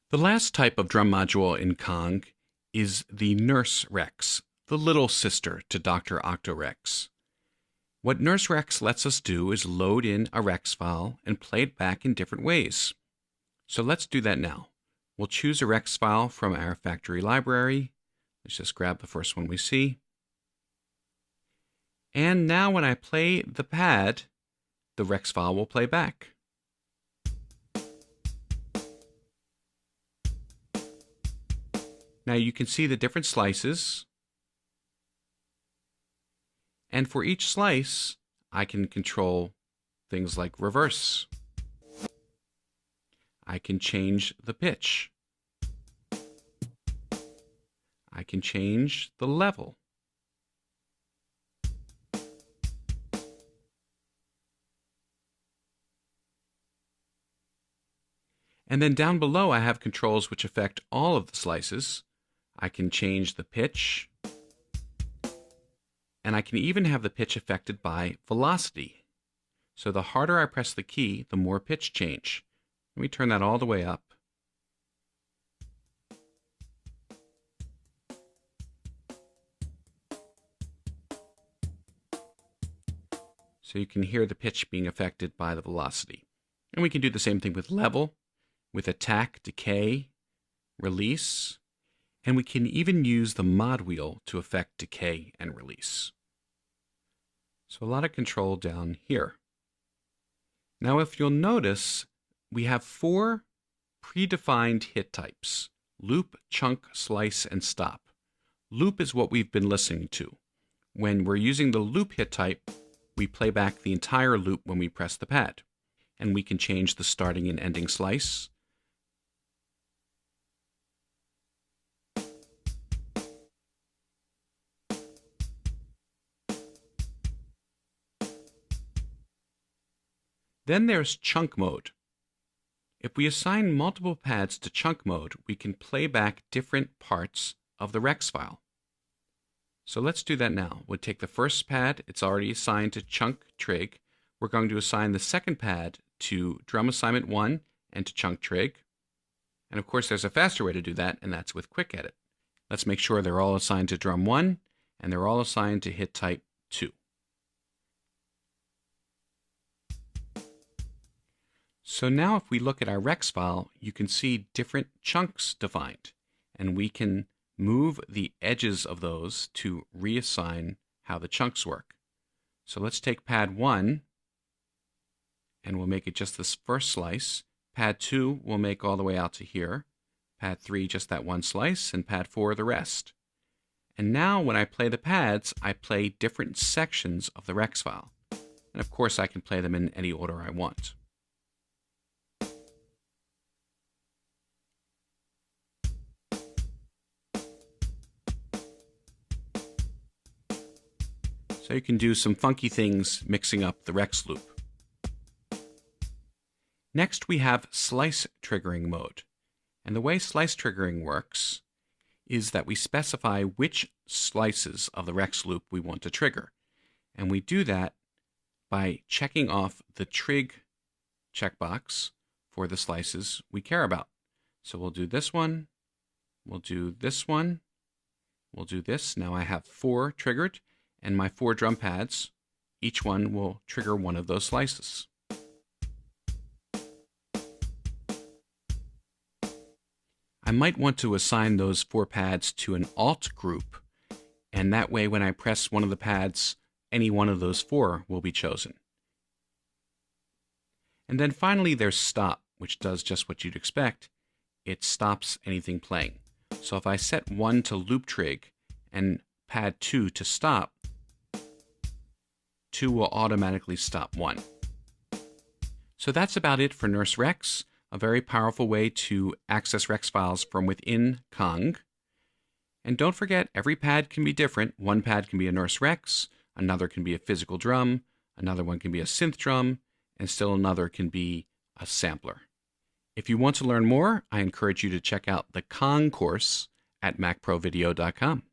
The last type of drum module in Kong is the Nurse Rex, the little sister to Dr. Octorex. What Nurse Rex lets us do is load in a Rex file and play it back in different ways. So let's do that now. We'll choose a Rex file from our factory library. Let's just grab the first one we see. And now when I play the pad, the Rex file will play back. Now you can see the different slices. And for each slice, I can control things like reverse. I can change the pitch. I can change the level. And then down below, I have controls which affect all of the slices. I can change the pitch, and I can even have the pitch affected by velocity. So the harder I press the key, the more pitch change. Let me turn that all the way up. So you can hear the pitch being affected by the velocity. And we can do the same thing with level, with attack, decay, release. And we can even use the mod wheel to affect decay and release. So a lot of control down here. Now if you'll notice, we have 4 predefined hit types: loop, chunk, slice, and stop. Loop is what we've been listening to. When we're using the loop hit type, we play back the entire loop when we press the pad. And we can change the starting and ending slice. Then there's chunk mode. If we assign multiple pads to chunk mode, we can play back different parts of the Rex file. So let's do that now. We'll take the first pad, it's already assigned to chunk trig. We're going to assign the second pad to drum assignment 1 and to chunk trig. And of course there's a faster way to do that, and that's with quick edit. Let's make sure they're all assigned to drum 1 and they're all assigned to hit type 2. So now if we look at our Rex file, you can see different chunks defined, and we can move the edges of those to reassign how the chunks work. So let's take pad 1, and we'll make it just this first slice. Pad 2 we'll make all the way out to here. Pad 3 just that one slice, and pad 4 the rest. And now when I play the pads, I play different sections of the Rex file. And of course I can play them in any order I want. So you can do some funky things mixing up the Rex loop. Next we have slice triggering mode. And the way slice triggering works is that we specify which slices of the Rex loop we want to trigger. And we do that by checking off the trig checkbox for the slices we care about. So we'll do this one, we'll do this one, we'll do this. Now I have 4 triggered. And my 4 drum pads, each one will trigger one of those slices. I might want to assign those 4 pads to an alt group, and that way when I press one of the pads, any one of those 4 will be chosen. And then finally there's stop, which does just what you'd expect. It stops anything playing. So if I set 1 to loop trig and pad 2 to stop, 2 will automatically stop 1. So that's about it for Nurse Rex, a very powerful way to access Rex files from within Kong. And don't forget, every pad can be different. One pad can be a Nurse Rex, another can be a physical drum, another one can be a synth drum, and still another can be a sampler. If you want to learn more, I encourage you to check out the Kong course at macprovideo.com.